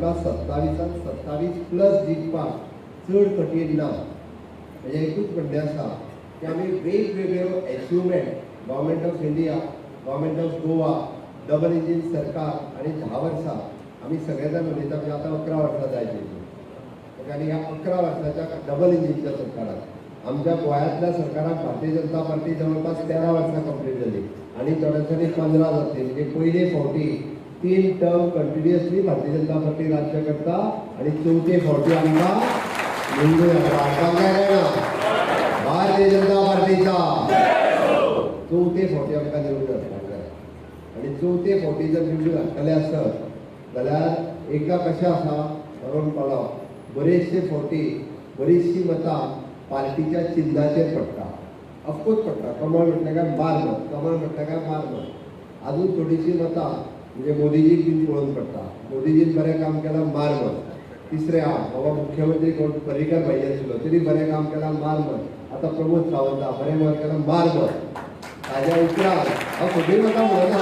आमकां 27 प्लस जिखपाक चड कठीण ना. म्हणजे एकूच म्हणणें आसा की आमी वेगवेगळ्यो achievement government of India, government of Goa, double engine सरकार आणि 10 वर्सां आमी सगळे जाण उलयता म्हणजे आतां 11 वर्सां जायत आनी ह्या 11 वर्साच्या डबल इंजिनच्या सरकाराक आमच्या गोंयांतल्या सरकाराक भारतीय जनता पार्टी जवळपास 13 वर्सां कंप्लीट जाली आणि थोड्या दिसांनी 15 जातली. म्हणजे पयले फावटी 3 term continuously Bharatiya Janata party राज्य करता आणि चवथे फावटी आमकां निवडून येता. भारतीय जनता पार्टीचा चवथे फावटी आमकां निवडून हाडपाक जाय आनी चवथे फावटी जर निवडून हाडटले आसत जाल्यार एका कशें आसा अरुण पाळो बरेचशे फावटी बरीचशी मतां पार्टीच्या चिन्हाचेर पडटा. ऑफकोर्स पडटा. कमळ म्हटलें काय बार मत, कमळ म्हटलें काय बार मत. अजून थोडीशी मतां म्हणजे मोदीजीक बीन पळोवन पडटा. मोदीजीन बरें काम केलां मार मत. तिसरे बाबा मुख्यमंत्री कोण पर्रीकर भाई आशिल्लो तरी बरें काम केलां मार मत. आतां प्रमोद सावंता बरें मत केलां मार मत. ताज्या उपरांत हांव सगळीं मतां म्हणना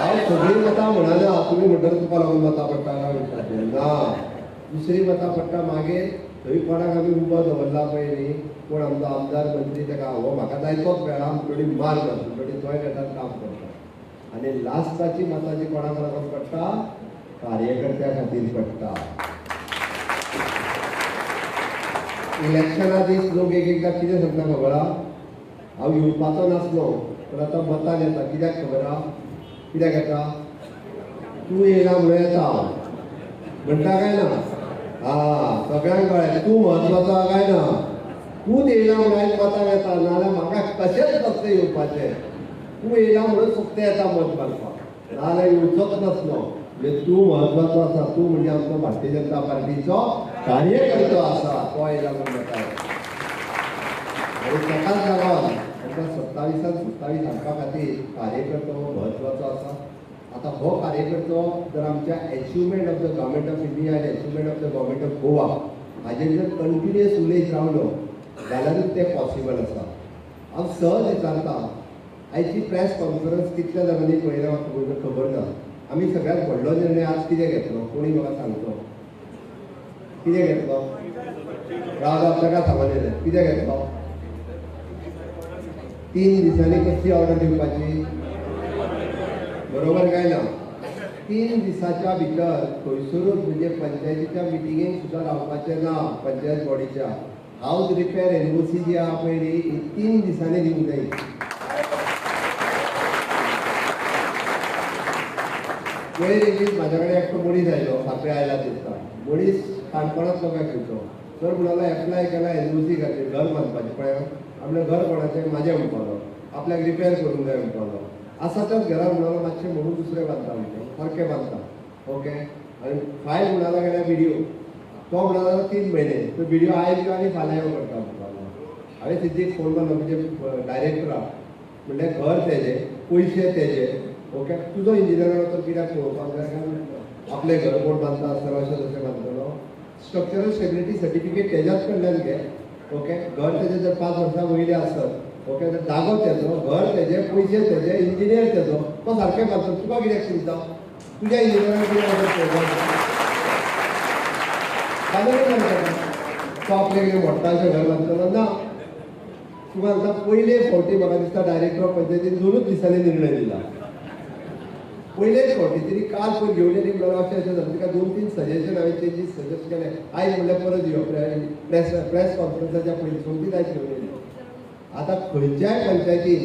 हांव सगळीं मतां म्हणना तुमी म्हणटना तुका लागून मतां पडटा काय म्हणटा ना. दुसरी मतां पडटा मागीर थंय कोणाक आमी उबो दवरला पळय न्ही कोण आमचो आमदार मंत्री ताका हो म्हाका जाय तोच मेळ्ळा म्हणटरी मार मत म्हणटरी तोय गटान काम करता. आनी लास्टाची मतां जी कोणाक लागून पडटा कार्यकर्त्या खातीर पडटा. इलेक्शना दीस लोक एक एकदां कितें सांगता खबर आहा हांव येवपाचो नासलो पूण आतां मतान येता. कित्याक खबर आहा कित्याक येता तूं येयला म्हणून येता म्हणटा काय ना. सगळ्यांक कळ्ळें तूं म्हत्वाचो काय ना. तूं येयला म्हणून आयज मताक येता नाजाल्यार म्हाका कशेंच नासलें येवपाचें. तूं येयला म्हणून फक्त येता मत मारपाक नाजाल्यार येवचोच नासलो. म्हणजे तूं म्हत्वाचो आसा. तूं म्हणजे आमचो भारतीय जनता पार्टीचो कार्यकर्तो आसा तो येयला म्हणून येता. आनी ताकाच लागून आमकां 27 हाडपा खातीर कार्यकर्तो हो म्हत्वाचो आसा. आता हो कार्यकर्तो जर आमच्या achievement of the government of India आनी achievement of the government of Goa हाजेर जर कंटिन्युअस उलयत रावलो जाल्यारूच तें पॉसिबल आसा. हांव सहज विचारता आयची प्रेस कॉन्फरन्स कितल्या जाणांनी पळयल्या म्हाका खबर ना. आमी सगळ्यांत व्हडलो निर्णय आज कितें घेतलो कोणी म्हाका सांगतो कितें घेतलो. राव ताका सांगलें कितें घेतलो. 3 दिसांनी कसली ऑर्डर दिवपाची बरोबर काय ना. 3 दिसाच्या भितर खंयसरूच म्हणजे पंचायतीच्या मिटिंगेक सुद्दां रावपाचें ना. पंचायत बॉडीच्या हावज रिपेर एनओसी जी आहा पळय न्ही ही 3 दिसांनी दिवंक जाय. पयर एक म्हाज्या कडेन एकटो मनीस आयलो फाटल्या आयला दिसता. मनीस काणकोणांतलो काय खंयचो सर म्हणलो एप्लाय केला एनओसी खातीर घर बांदपाचें पळय आपलें घर कोणाचें म्हाजें म्हणपालो आपल्याक रिपेर करूंक जाय म्हणपालो. आसा त्याच घरान म्हणलो मातशें म्हणून दुसरें बांदता म्हणजे सारकें बांदता ओके. आनी फायल म्हणला गेल्यार व्हिडिओ तो म्हणला 3 म्हयने तो व्हिडिओ आयज येवं आनी फाल्यां येवं करता म्हणपालो. हांवें सिद्धीक फोन मारलो म्हणजे डायरेक्टराक म्हणलें घर तेजें पयशे तेजे ओके. तुजो इंजिनियरान तर कित्याक पळोवपाक जाय काय आपलें घर कोण बांदता आसतना अशें तशें बांदतलो. स्ट्रक्चरल स्टेबिलिटी सर्टिफिकेट तेज्याच कडल्यान घे ओके. घर तेजें जर 5 वर्सां वयलें आसत ओके तर जागो तेजो घर तेजे पयशे तेजे इंजिनियर तेजो तो सारकें बांदता. तुका कित्याक चिंता तुज्या इंजिनियरान तो आपलें कितें व्हडटाशें घर बांदतलो ना. तुका सांगता पयले फावटी म्हाका दिसता डायरेक्टर ऑफ पंचायतीन 2 दिसांनी निर्णय दिला. पयलेच फावटी तरी काल पळय घेवले न्ही म्हणून अशें अशें जालें. तिका 2-3 सजेशन हांवें चेंजीस सजेस्ट केले. आयज म्हणल्यार परत यो प्रेस कॉन्फरन्साच्या पयलीं सोमतीच आयज घेवलेली. आता खंयच्याय पंचायतीन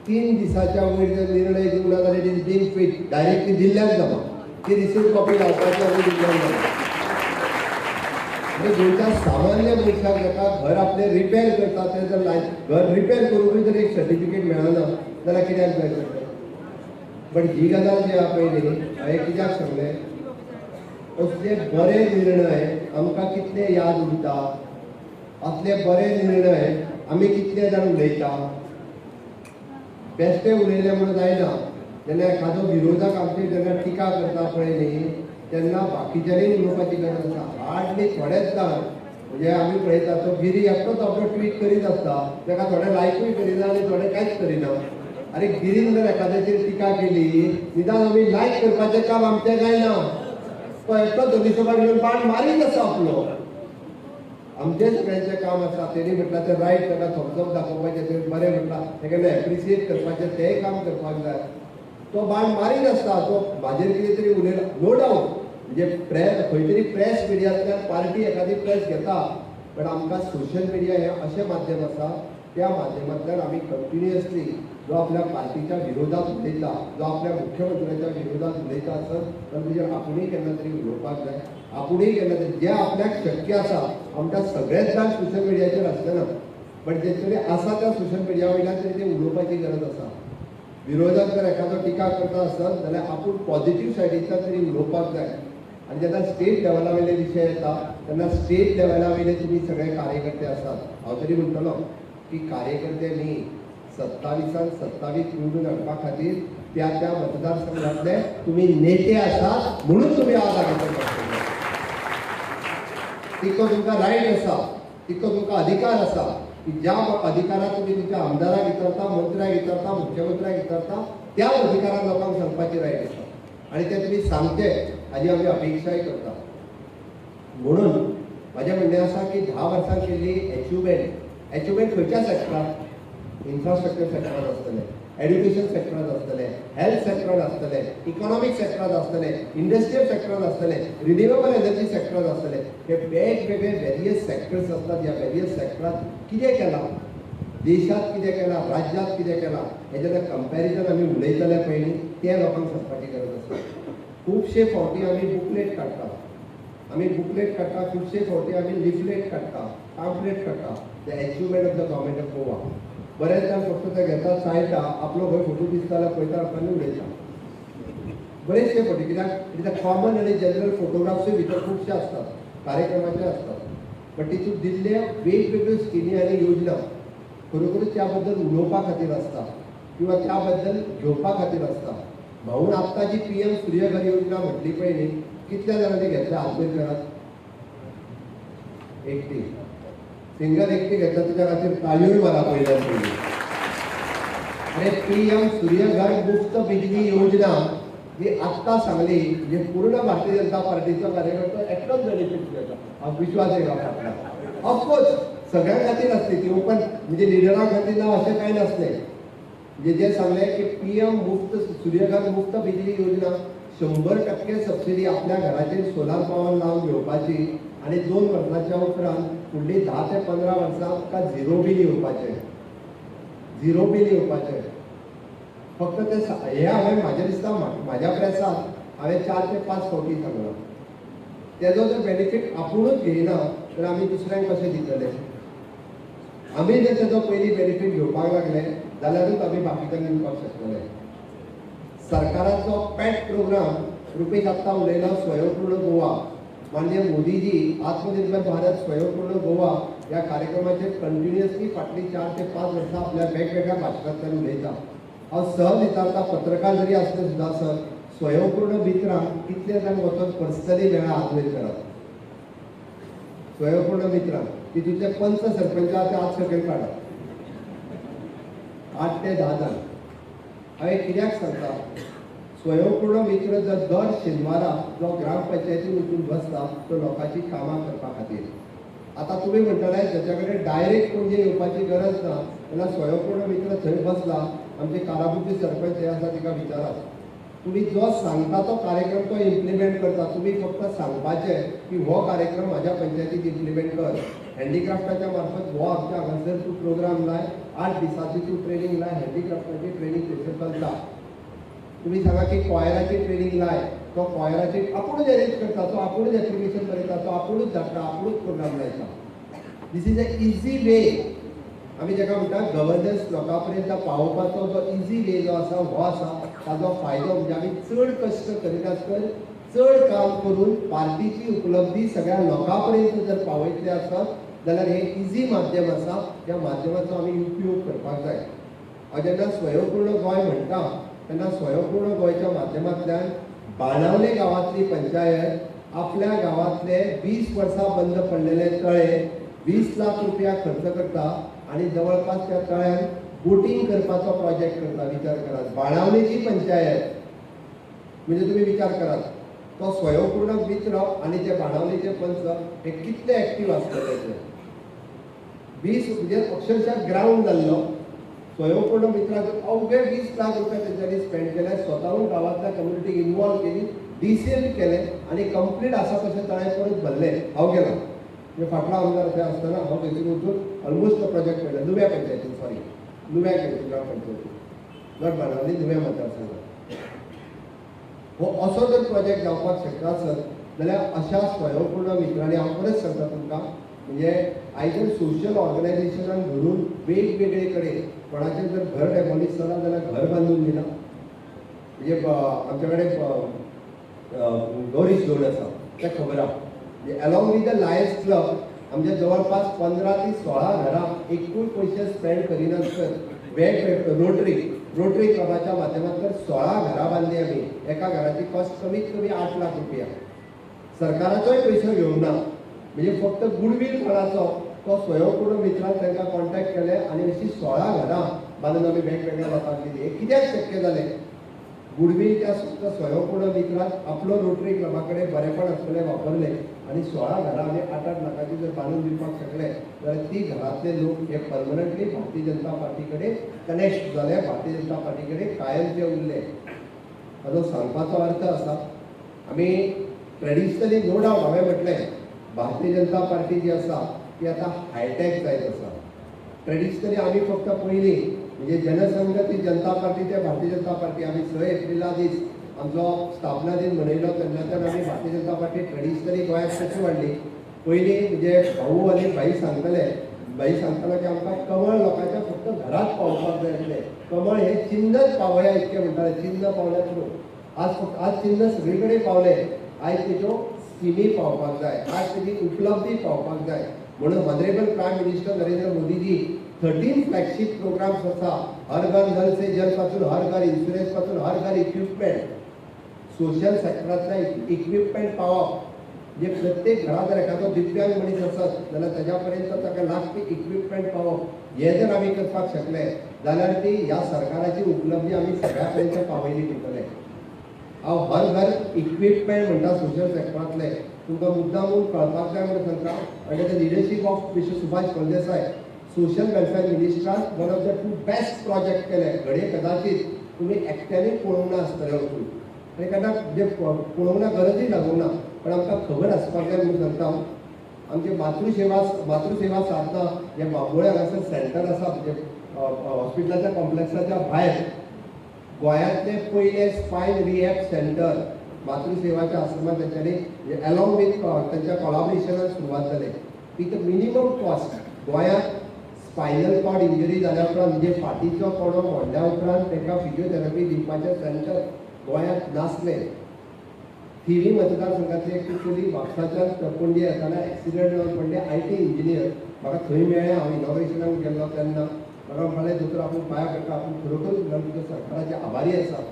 3 दिसाच्या वयर जर निर्णय दिवंक ना जाल्यार it is been fit directly दिल्ल्यान जाता. ती रिसीव कॉपी लावपाची आनी दिल्ल्यान जाता. म्हणजे गोंयच्या सामान्य मनशाक जाका घर आपलें रिपेर करता तें जर घर रिपेर करूनय जर एक सर्टिफिकेट मेळना जाल्यार कित्याक जाय पडटा. बट ही गजाल जी आहा पळय न्ही हांवें कित्याक सांगलें असले बरे निर्णय आमकां कितले याद उरता. असले बरे निर्णय आमी कितले जाण उलयता. बेश्टे उलयले म्हणून जायना. जेन्ना एखादो विरोधक आमचेर जेन्ना टिका करता पळय न्ही तेन्ना बाकीच्यांनी उलोवपाची गरज आसा. हार्डली थोडेच जाण म्हणजे आमी पळयता तो गिरी एकटोच आपलो ट्वीट करीत आसता ताका थोडे लायकूय करिना आनी थोडे कांयच करिना. अरे गिरीन जर एखाद्याचेर टिका केली निदान आमी लायक करपाचें काम आमचें काय ना, तो एकटो धोनीसोबत घेवन बाण मारीत आसा आपलो. आमचे सगळ्यांचें काम आसा. तेणी म्हटलां तें रायट, ताका थम्सअप दाखोवपाचें, तें बरें म्हटलां, तेका एप्रिशिएट करपाचें, तेंय काम करपाक जाय. तो बाण मारीत आसता, तो म्हाजेर कितें तरी उलयला, नो डावट. म्हणजे प्रेस खंय तरी प्रेस मिडियांतल्यान पार्टी एखादी प्रेस घेता, पण आमकां सोशल मिडिया हें अशें माध्यम आसा, त्या माध्यमांतल्यान आमी कंटिन्युअसली जो आपल्या पार्टीच्या विरोधात उलयता, जो आपल्या मुख्यमंत्र्याच्या विरोधात उलयता आसत, तर तेजेर आपुणूय केन्ना तरी उलोवपाक जाय. आपुणूय केन्ना तरी जें आपल्याक शक्य आसा, आमकां सगळेच जाण सोशल मिडियाचेर आसतना, बट जेचे आसा त्या सोशल मिडिया वयल्यान तरी ते उलोवपाची गरज आसा. विरोधात जर एखादो टिका करता आसत जाल्यार आपूण पॉझिटिव्ह सायडीच्यान तरी उलोवपाक जाय. आनी जेन्ना स्टेट लेवला वयले विशय येता तेन्ना स्टेट लेवला वयले तुमी सगळे कार्यकर्ते आसात. हांव तरी म्हणटलो की कार्यकर्ते न्ही, 27 निवडून हाडपा खातीर त्या त्या मतदारसंघातले तुमी नेते आसात म्हणून तुमी आज आघाडीचेर बसलेले. तितको तुमकां रायट आसा, तितको तुमकां अधिकार आसा की ज्या अधिकारात तुम्ही तुमच्या आमदाराक विचारता, मंत्र्याक विचारता, मुख्यमंत्र्याक विचारता, त्या अधिकारान लोकांक सांगपाची रायट आसा आणि ते तुम्ही सांगचे हाजी आमी अपेक्षाय करता. म्हणून माझे म्हणणे आसा की 10 वर्सां केल्ली अचिवमेंट खंयच्या सेक्टरात, इन्फ्रास्ट्रक्चर सेक्टरात आसतले, एड्युकेशन सेक्टरात आसतले, हेल्थ सेक्टरात आसतले, इकॉनॉमिक सेक्टरात आसतले, इंडस्ट्रियल सेक्टरात आसतले, रिन्युएबल एनर्जी सेक्टरात आसतले. हे वेगवेगळे वेरियस सेक्टर्स असतात. ह्या वेरियस सेक्टरात कितें केलां, देशात कितें केलां, राज्यात कितें केलां, हेजें कंपॅरिजन आमी उलयतले पयलीं ते लोकांक सांगपाची गरज आसा. खुबशे फावटी आमी बुकलेट काडटा, खुबशे फावटी आमी लिफलेट काडटा, पॅम्पलेट काडटा, the achievement of the government of Goa. बरेच जाण फक्त ते घेता, चाळटा, आपलो खंय फोटो दिसता जाल्यार पळयता आनी उडयता. बरेचशे फावटी कित्याक कॉमन आनी जनरल फोटोग्राफ्सूय भितर खुबशे आसतात, कार्यक्रमाचे आसतात, बट तितूंत दिल्ले वेगवेगळ्यो स्किमी आनी योजना खरोखरूच त्या बद्दल उलोवपा खातीर आसता किंवा त्या बद्दल घेवपा खातीर आसता. म्हणून आत्ता जी PM सूर्यघर योजना म्हटली पळय न्ही, कितल्या जाणांनी घेतल्या हात वयर करात? एकटी, सिंगल एकटी घेतला, तुज्या खातीर ताळयोय मारा पयल्यान पयली. अरे PM सूर्यघर मुफ्त बिजली योजना ही आत्ता सांगली, म्हणजे पूर्ण भारतीय जनता पार्टीचो कार्यकर्तो एकटोच बेनिफिट घेता. हांव विश्वास आहे का फाटल्यान? ऑफकोर्स सगळ्यां खातीर आसली ती ओपन, म्हणजे लिडरां खातीर ना अशें कांय नासलें. म्हणजे जे सांगले की PM मुफ्त सूर्यघर मुफ्त बिजली योजना 100% सबसिडी आपल्या घराचेर सोलार पावर लावन घेवपाची आणि 2 वर्सांच्या उपरांत फुडली 10 ते 15 वर्सां तुका झिरो बील येवपाचें. फक्त ते हे हांवें म्हाज्या दिसता म्हाज्या प्रेसांत हांवें 4 ते 5 फावटी सांगलां. तेजो जर बेनिफीट आपुणूच घेयना तर आमी दुसऱ्यांक कशें दितले? आमी जर तेजो पयलीं बेनिफीट घेवपाक लागले जाल्यारूच आमी बाकीच्यांक दिवपाक शकतले. सरकाराचो पॅट प्रोग्राम रुपीक आत्ता उलयला स्वयंपूर्ण गोवा. माननीय मोदीजी आत्मनिर्भर भारत स्वयंपूर्ण गोवा ह्या कार्यक्रमाचेर कंटिन्युअसली फाटली 4 ते 5 वर्सां आपल्या वेगवेगळ्या भाशणांतल्यान उलयता. हांव सहज विचारता, पत्रकार जरी आसले सुद्दां सर, स्वयंपूर्ण मित्रांक कितले जाण वचून पर्सनली मेळा हात वयर करात? स्वयंपूर्ण मित्रांक तितूंतले पंच सरपंच आसा ते हात सकयल काडात. 8 ते 10 जाण. हांवें कित्याक सांगता, स्वयंपूर्ण मित्र जर दर शेनवाराक जो ग्रामपंचायतीन वचून बसता तो लोकांची कामां करपा खातीर. आता तुम्ही म्हणटले त्याच्याकडे डायरेक्ट म्हणजे येवपाची गरज ना, जाल्यार स्वयंपूर्ण मित्र थंय बसला, आमचे काराबुद्दी सरपंच हे आसा तिका विचारात. तुम्ही जो सांगता तो कार्यक्रम तो इम्प्लिमेंट करता. तुम्ही फक्त सांगपाचें की हो कार्यक्रम माझ्या पंचायतीत इम्प्लिमेंट कर. हँडीक्राफ्टाच्या मार्फत हो आमच्या हांगासर तूं प्रोग्राम लाय, 8 दिसांची तूं ट्रेनिंग लाय, हँडीक्राफ्टाची ट्रेनिंग थंयसर चलता. तुम्ही सांगा की कॉयराची ट्रेनिंग लाय, तो कॉयराची आपुणूच अरेंज करता, तो आपुणूच एप्लिकेशन बरयता, तो आपुणूच धाडटा, आपुणूच प्रोग्राम लायता. दिस इज अ इजी वे. आमी जेका म्हणटा गव्हर्नन्स लोकां पर्यंत पावोवपाचो जो इजी वे जो आसा हो आसा. ताजो फायदो म्हणजे आमी चड कश्ट करिनासतना चड काम करून पार्टीची उपलब्धी सगळ्या लोकां पर्यंत जर पावयतले आसत जाल्यार हे इजी माध्यम आसा. ह्या माध्यमाचो आमी उपयोग करपाक जाय. हांव जेन्ना स्वयंपूर्ण गोंय म्हणटा तेन्ना स्वयंपूर्ण गोंयच्या माध्यमांतल्यान बाणावले गांवांतली पंचायत आपल्या गांवांतले 20 वर्सां बंद पडलेले तळे 20 लाख रुपया खर्च करता आणि जवळपास त्या तळ्यान बोटिंग करपाचो प्रोजेक्ट करता, विचार करात. बाणावलेची पंचायत म्हणजे तुम्ही विचार करात, तो स्वयंपूर्ण मित्र आणि ते बाणावलेचे पंच हे कितले ऍक्टिव्ह आसतले ते. 20 म्हणजे अक्षरशः ग्राउंड जाल्लो. स्वयंपूर्ण मित्राचे अवघे 20 लाख रुपये त्यांच्यानी स्पेंड केले. स्वतःहून गावातल्या कम्युनिटीक इन्वॉल्व केली, डिसेल केले आणि कंप्लीट आसा तशें तळे परत भरले. हांव गेलो म्हणजे फाटला आमदार थंय आसतना हांव थंयसून वचून ऑलमोस्ट तो प्रोजेक्ट पळयलो. नुव्या पंचायतीन, सॉरी नुव्या ग्रामपंचायतीन, नॉट बाणावली, नुव्या मतदारसंघात. हो असो जर प्रोजेक्ट जावपाक शकता आसत जाल्यार अशा स्वयंपूर्ण मित्रांनी हांव परत सांगता तुमकां, म्हणजे आयदर सोशल ऑर्गनायझेशनान धरून वेगवेगळे कडेन कोणाचें जर घर डेमोलिश जालां जाल्यार घर बांदून दिलां. म्हणजे आमचे कडेन गौरीश रोड आसा तें खबर आहा. म्हणजे along with the Lions club आमचे जवळपास 15 ते 16 घरां एकूण पयशे स्पेंड करिनासतना रोटरी क्लबाच्या माध्यमांतल्यान 16 घरां बांदली आमी. एका घराची कॉस्ट कमीत कमी 8 लाख रुपया. सरकाराचोय पयसो घेवंक ना, म्हणजे फक्त गुडवील कोणाचो तो स्वयंपूर्ण मित्रान तांकां कॉन्टॅक्ट केले आणि अशी 16 घरां बांदून आमी वेगवेगळ्या लोकांक दिली. हे कित्याक शक्य जालें? गुडवील त्या स्वयंपूर्ण मित्रान आपलो रोटरी क्लबा कडेन बरेपण आसतले वापरले आणि 16 घरां आमी 8-8 लाखाची जर बांदून दिवपाक शकले जाल्यार ती घरांतले लोक हे परमनंटली भारतीय जनता पार्टी कडेन कनेक्ट जाले, भारतीय जनता पार्टी कडेन कायमचे उरले. हाजो सांगपाचो अर्थ आसा, आमी ट्रेडिशनली नो डावट हांवें म्हटलें भारतीय जनता पार्टी जी आसा ती आतां हायटॅक जायत आसा. ट्रेडिशनली आमी फक्त पयलीं म्हणजे जनसंघ ती जनता पार्टी ते भारतीय जनता पार्टी आमी 6 एप्रिला दीस आमचो स्थापना दिन मनयलो. तेन्नाच्यान आमी भारतीय जनता पार्टी ट्रेडिशनली गोंयांत कशी वाडली. पयलीं म्हणजे भाऊ आनी भाई सांगतालो की आमकां कमळ लोकांच्या फक्त घरात पावोवपाक जाय आसलें. कमळ हे चिन्नच पावया इतकें म्हणटाले, चिन्न पावल्या थ्रू. आज चिन्ह सगळे कडेन पावले. आयज तेच्यो स्किमी पावपाक जाय, आज तेची उपलब्धी पावपाक जाय. म्हणून honourable prime minister Narendra Modiji 13 flagship programs आसा. हर घर नल से जल पासून हर घर इन्शुरन्स पासून हर घर इक्विपमेंट, सोशल सेक्टरांतल्या इक्विपमेंट पावप. म्हणजे प्रत्येक घरात जर एखादो दिव्यांग मनीस आसत जाल्यार तेज्या पर्यंत ताका लागपी इक्विपमेंट पावप. हे जर आमी करपाक शकले जाल्यार ती ह्या सरकाराची उपलब्धी आमी सगळ्या पर्यंत पावयली दितले. हांव हर घर इक्विपमेंट म्हणटा सोशल सेक्टरांतले तुमकां मुद्दामून कळपाक जाय म्हणून सांगता. Under the leadership of mister Subhash Phaldesai, social welfare मिनिस्ट्रान one of the 2 best project केले. घडये कदाचित तुम्ही एकट्याने पळोवंक ना आसतले वचून, आनी केन्ना म्हणजे पळोवंक ना गरजूय लागूंक ना, पण आमकां खबर आसपाक जाय म्हणून सांगता. आमचे मातृसेवा साधना जे बांबोळे हांगासर सेंटर आसा, म्हणजे हॉस्पिटलाच्या कॉम्प्लेक्साच्या भायर गोंयांतले पयले स्पायन रिहॅब सेंटर मातृसेवाच्या आश्रमात तेंच्यांनी अलॉंग विथ त्यांच्या कोलॅबोरेशनान सुरवात जाली. विथ मिनिमम कॉस्ट गोंयांत स्पायनल कॉर्ड इंजरी जाल्या उपरांत म्हणजे फाटीचो कोणो मोडल्या उपरांत तांकां फिजिओथेरपी दिवपाचें सेंटर गोंयांत नासलें. थिवी मतदारसंघातले एक्चुअली म्हापसाच्यान टरपंडी येताना एक्सिडेंट जावन पडले. IT इंजिनियर म्हाका थंय मेळ्ळे. हांव इनॉग्रेशनाक गेल्लो तेन्ना म्हाका म्हणलें दोतोर आपूण पांया पडटा, आपूण खरोखर तुमच्या सरकाराचे आभारी आसा.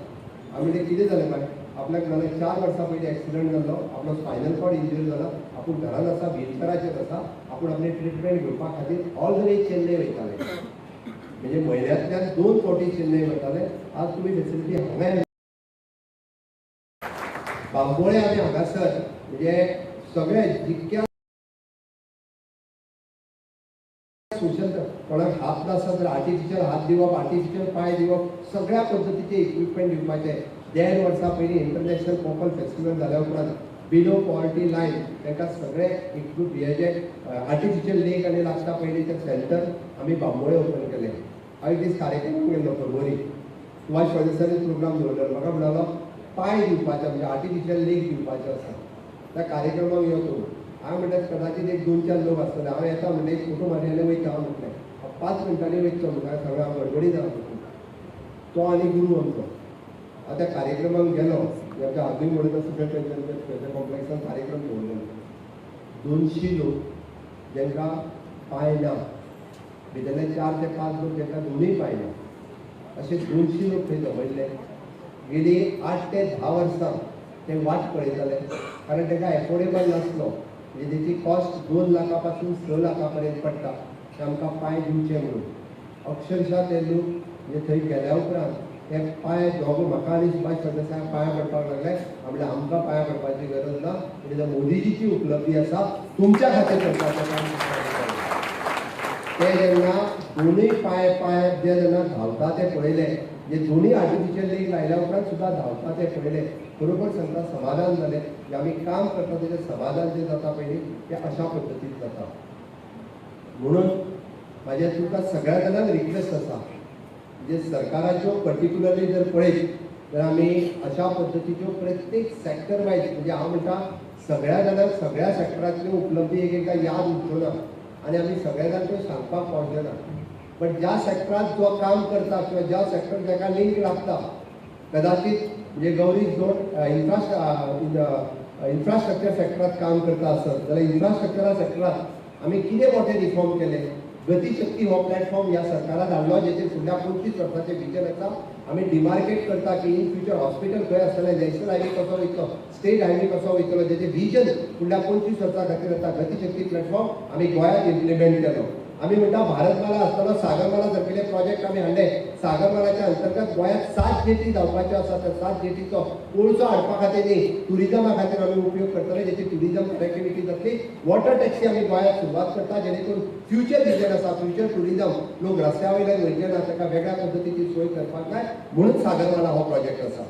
हांव म्हणलें कितें जालें बाय? आपल्याक जालें 4 वर्सां पयलीं एक्सिडेंट जाल्लो, आपलो स्पायनल कॉर्ड इंजरी जाला, आपूण घरान आसा, व्हीलचॅराचेर आसा, आपूण आपली ट्रिटमेंट घेवपा खातीर ऑल द वे चेन्नई वयताले. म्हणजे म्हयन्यांतल्यान 2 फावटी चेन्नई वताले. आज तुमी फेसिलिटी हांगा बांबोळे आमी हांगासर म्हणजे सगळे जितक्या सोशल कोणाक हात नासता तर आर्टिफिशियल हात दिवप, आर्टिफिशियल पांय दिवप, सगळ्या पद्दतीचे इक्विपमेंट दिवपाचे. 1.5 वर्सां पयलीं इंटरनॅशनल पोपल फेस्टिवल जाल्या उपरांत बिलो पॉवर्टी लायन तांकां सगळे इक्विप हे जे आर्टिफिशियल लेक आनी लागता पयलीं ते सेंटर आमी बांबोळे ओपन केले. हांव एक दीस कार्यक्रमाक गेल्लो फेब्रुवारी, सुभाष फळदेसायन प्रोग्राम दवरलेलो. म्हाका म्हणलो पांय दिवपाचे म्हणजे आर्टिफिशियल लेक दिवपाचे आसा. त्या कार्यक्रमाक यो तूं. हांव म्हणलें कदाचित 1-2-4 लोक आसतले. हांव येता म्हणलें एक फोटो मारलेले वयता. हांव म्हटलें 5 मिनटांनी वयतलो म्हाका सगळें हांव गडबडी ना. तो आनी गुरू आमचो. हांव त्या कार्यक्रमाक गेलो. आमच्या हातून म्हणून सुद्दां कॉम्प्लेक्सान कार्यक्रम दवरलेलो. 200 लोक जांकां पांय ना, भितरले 4 ते 5 लोक जांकां दोनूय पांय ना, अशे 200 लोक थंय जमयल्ले. गेली 8 ते 10 वर्सां ते वाट पळयताले, कारण ताका एफोर्डेबल नासलो. म्हणजे तेची कॉस्ट 2 लाखां पासून 6 लाखां पर्यंत पडटा ते आमकां पांय दिवचे म्हणून. अक्षरशः ते लोक म्हणजे थंय गेल्या उपरांत ते पांय दोगो म्हाका आनी सुभाष फडणवीसाक पांया पडपाक लागले. म्हणल्यार आमकां पांया पडपाची गरज ना, म्हणजे मोदीजीची उपलब्धी आसा तुमच्या खातीर करपाचें काम. ते जेन्ना दोनूय पांय जे जेन्ना धांवता ते पळयले, जे दोनूय आर्टिफिशियल लेग लायल्या उपरांत सुद्दां धांवता ते पळयले, बरोबर सांगता समाधान जालें की आमी काम करता तेजें समाधान जें जाता पळय तें अशा पद्दतीन जाता. म्हणून म्हाजें तुमकां सगळ्या जाणांक रिक्वेस्ट आसा, म्हणजे सरकाराच्यो पर्टिक्युलरली जर पळयत तर आमी अशा पद्दतीच्यो प्रत्येक सॅक्टर वायज, म्हणजे हांव म्हणटा सगळ्या जाणांक सगळ्या सॅक्टरांतल्यो उपलब्धी एकदां याद उरच्यो ना आनी आमी सगळ्या जाण त्यो सांगपाक पावचे ना. बट ज्या सॅक्टरांत जो काम करता किंवा ज्या सॅक्टर जाका लिंक लागता, कदाचित म्हणजे गौरी जोड इन्फ्रास्ट्रक्चर सॅक्टरांत काम करता आसत जाल्यार इन्फ्रास्ट्रक्चरा सॅक्टरांत आमी कितें मोठे रिफॉर्म केले. गतीशक्ती हो प्लॅटफॉर्म ह्या सरकारान हाडलो, जेचे फुडल्या 25 वर्सांचे विजन आसा. आमी डिमार्केट करता की इन फ्युचर हॉस्पिटल खंय आसतलें, नॅशनल हायवे कसो वयतलो, स्टेट हायवे कसो वयतलो, जेचे विजन फुडल्या 25 वर्सां खातीर आसा. गतीशक्ती प्लॅटफॉर्म आमी गोंयांत इम्प्लिमेंट केलो. आमी म्हणटा भारतमाला आसतलो, सागरमाला सारकेले प्रोजेक्ट आमी हाडले. सागरमालाच्या अंतर्गत गोंयांत 7 जेटी जावपाच्यो आसा. त्या 7 जेटीचो कोळसो हाडपा खातीर न्ही, टुरिजमा खातीर आमी उपयोग करतले, जेची टुरिजम कनेक्टिविटी जातली. वॉटर टॅक्सी आमी गोंयांत सुरवात करता, जेणे करून फ्युचर विजन आसा, फ्युचर टुरिजम, लोक रस्त्या वयल्यान वयचे ना, ताका वेगळ्या पद्दतीची सोय करपाक जाय. म्हणून सागरमाला हो प्रोजेक्ट आसा.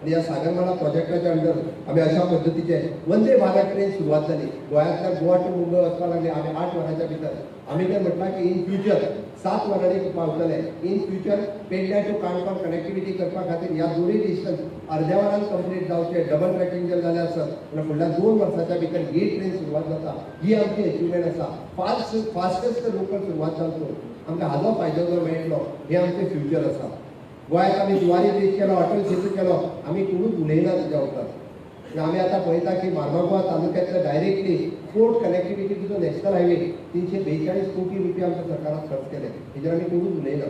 आणि या सागरमाला प्रोजेक्टाच्या अंडर आमी अशा पद्दतीचे वंदे भारत ट्रेन सुरवात जाली. गोंयांतल्यान गोवा टू मुंबय वचपाक लागले आमी 8 वरांच्या भितर. आमी कितें म्हटलां की इन फ्युचर 7 वरांनी पावतले. इन फ्युचर पेडण्या टू काणकोण कनेक्टिविटी करपा खातीर ह्या दोनूय डिस्टन्स अर्द्या वरान कंप्लीट जावचे. डबल ट्रॅकिंग जर जालें आसत जाल्यार फुडल्या 2 वर्सांच्या भितर ही ट्रेन सुरवात जाता. ही आमची अचिवमेंट आसा. फास्टेस्ट लोकल सुरवात जावचो, आमकां हाजो फायदो जो मेळटलो, हे आमचें फ्युचर आसा. गोंयांत आमी जुवारी ब्रीज केलो, अटल सेतू केलो, आमी कोणूच उलयना तेज्या उपरांत. आमी आतां पळयता की मार्मागोवा तालुक्यांतल्या डायरेक्टली पोर्ट कनेक्टिविटीचो नॅशनल हायवे 342 कोटी रुपया आमच्या सरकारान खर्च केले. हेजेर आमी कोणूच उलयना.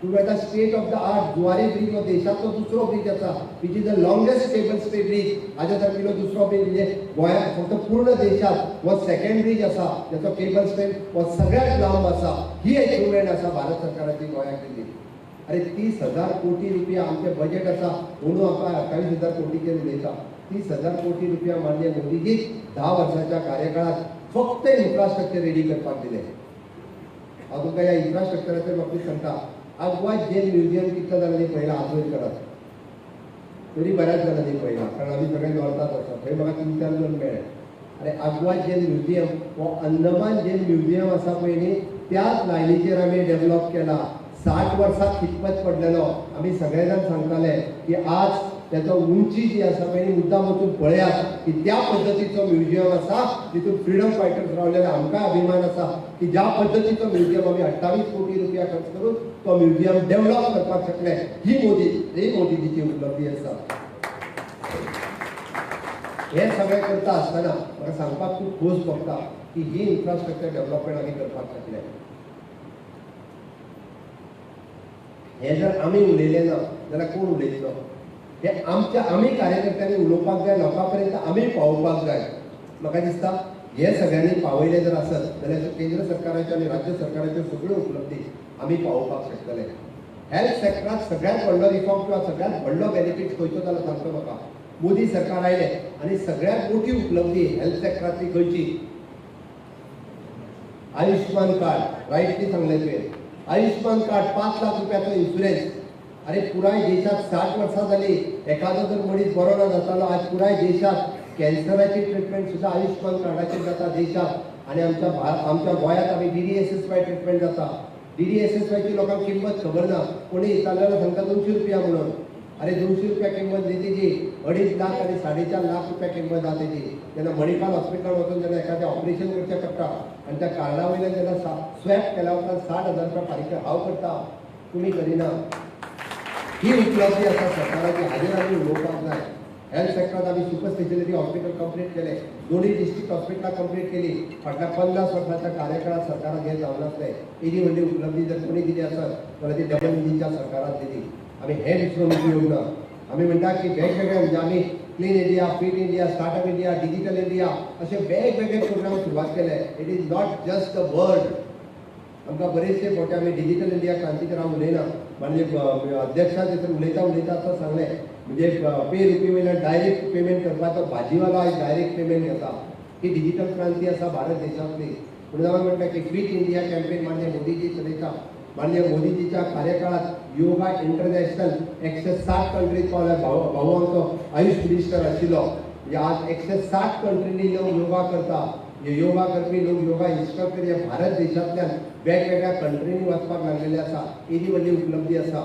तुम्ही आता state of the art Zuari bridge हो देशाचो दुसरो ब्रिज आसा, which is the longest cable stay bridge. हाज्या सारकिलो दुसरो ब्रिज म्हणजे गोंयांत फक्त पूर्ण देशात हो सेकंड ब्रिज आसा, ज्याचो केबल स्टे हो सगळ्यात लांब आसा. ही अचिवमेंट आसा भारत सरकाराची गोंयाक केल्ली. अरे 30,000 कोटी रुपया आमचे बजेट आसा, म्हणून आमकां 28,000 कोटीचेर उलयता. 30,000 कोटी रुपया माननीय मोदीजीक 10 वर्सांच्या कार्यकाळात फक्त इन्फ्रास्ट्रक्चर रेडी करपाक दिले. हांव तुमकां ह्या इन्फ्रास्ट्रक्चराच्या बाबतींत सांगता. आगवाद जेल म्युझियम कितल्या जाणांनी पळयला हात वयर करात. तरी बऱ्याच जाणांनी पळयला, कारण आमी सगळे नॉर्थात आसा. थंय म्हाका 3-4 जण मेळ्ळे. अरे आगवाद जेल म्युझियम हो अंदमान जेल म्युझियम आसा पळय न्ही, त्याच लायनीचेर आमी डेव्हलप केला. 60 वर्सां खितपत पडलेलो. आमी सगळे जाण सांगताले की आज त्याचो उंची जी आसा पळय मुद्दाम वचून पळयात की त्या पद्दतीचो म्युझियम आसा, तितून फ्रिडम फायटर्स रावलेले. आमकां अभिमान आसा की ज्या पद्दतीचो म्युझियम आमी 28 कोटी रुपया खर्च करून तो म्युझियम डेव्हलप करपाक शकले. ही मोदीजीची उपलब्धी आसा. हे सगळें करता आसतना म्हाका सांगपाक खूब खोस भोगता की ही इन्फ्रास्ट्रक्चर डेव्हलपमेंट आमी करपाक शकले. हे जर आमी उलयले ना जाल्यार कोण उलयतलो? हे आमी कार्यकर्त्यांनी उलोवपाक जाय, लोकां पर्यंत आमी पावोवपाक जाय. म्हाका दिसता हे सगळ्यांनी पावयले जर आसत जाल्यार केंद्र सरकाराच्यो आनी राज्य सरकाराच्यो सगळ्यो उपलब्धी आमी पावोवपाक शकतले. हेल्थ सॅक्टरांत सगळ्यात व्हडलो रिफॉर्म किंवा सगळ्यात व्हडलो बेनिफीट खंयचो जालो सांगतो म्हाका. मोदी सरकार आयले आनी सगळ्यात मोठी उपलब्धी हेल्थ सॅक्टरांतली खंयची? आयुष्मान कार्ड. रायटली सांगलें तुवें. आयुष्मान कार्ड 5 लाख रुपयाचो इन्शुरन्स. अरे पुराय देशात 60 वर्सां जाली, एखादो जर मनीस बरो ना जातालो, आज पुराय देशात कॅन्सराची ट्रिटमेंट सुद्धा आयुष्मान कार्डाचेर जाता देशात. आणि आमच्या गोंयांत आमी DDSSY ट्रिटमेंट जाता. DDSSYची लोकांक किंमत खबर ना. कोणी इताल्याला सांगता 200 रुपया म्हणून. अरे 200 रुपया किंमत न्ही तेजी, 2.5 लाख आणि 4.5 लाख रुपया किंमत जाता तेजी. जेन्ना मणिपाल हॉस्पिटलांत वचून जेन्ना एखादें ऑपरेशन करचें पडटा आनी त्या कार्डा वयल्यान जेन्ना स्वॅप केल्या उपरांत 60,000 रुपया फारीक हांव करता, तुमी करिना. ही उपलब्धी आसा सरकाराची, हाजेर आमी उलोवपाक जाय. हेल्थ सॅक्टरांत आमी सुपर स्पेशलिटी हॉस्पिटल कंप्लीट केले, दोनूय डिस्ट्रिक्ट हॉस्पिटलां कंप्लीट केली. फाटल्या 50 वर्सांच्या कार्यकाळात सरकारान हें जावं नासलें. एदी व्हडली उपलब्धी जर कोणी दिली आसत जाल्यार ती डबल इंजिनच्या सरकारान दिली. आमी हें विसरून उपयोग ना. आमी म्हणटा की वेगवेगळे म्हणजे आमी clean India, fit India, startup India, digital India असे वेगवेगळे प्रोग्राम सुरवात केले. It is not just a word. आमकां बरेचशे फावटी आमी डिजिटल इंडिया क्रांतीचेर हांव उलयना म्हणजे अध्यक्षा थंयसर उलयता आसतना सांगलें म्हणजे पे रुपी वयल्यान डायरेक्ट पेमेंट करपाचो भाजीवालो आयज डायरेक्ट पेमेंट घेता ही डिजिटल क्रांती आसा भारत देशांतली. म्हणून हांवें म्हणटा की क्विट इंडिया कॅम्पेन माननीय मोदीजी चलयता. माननीय मोदीजीच्या कार्यकाळात योगा इंटरनॅशनल 160 कंट्रीज पावल्या. भाऊ आमचो आयुष मिनिस्टर आशिल्लो. म्हणजे आज 160 कंट्रीनी लोक योगा करता. हे योगा करपी लोक योगा इन्स्ट्रक्टर हे भारत देशांतल्यान वेगवेगळ्या कंट्रीनी वचपाक लागलेले आसा. ही व्हडली उपलब्धी आसा.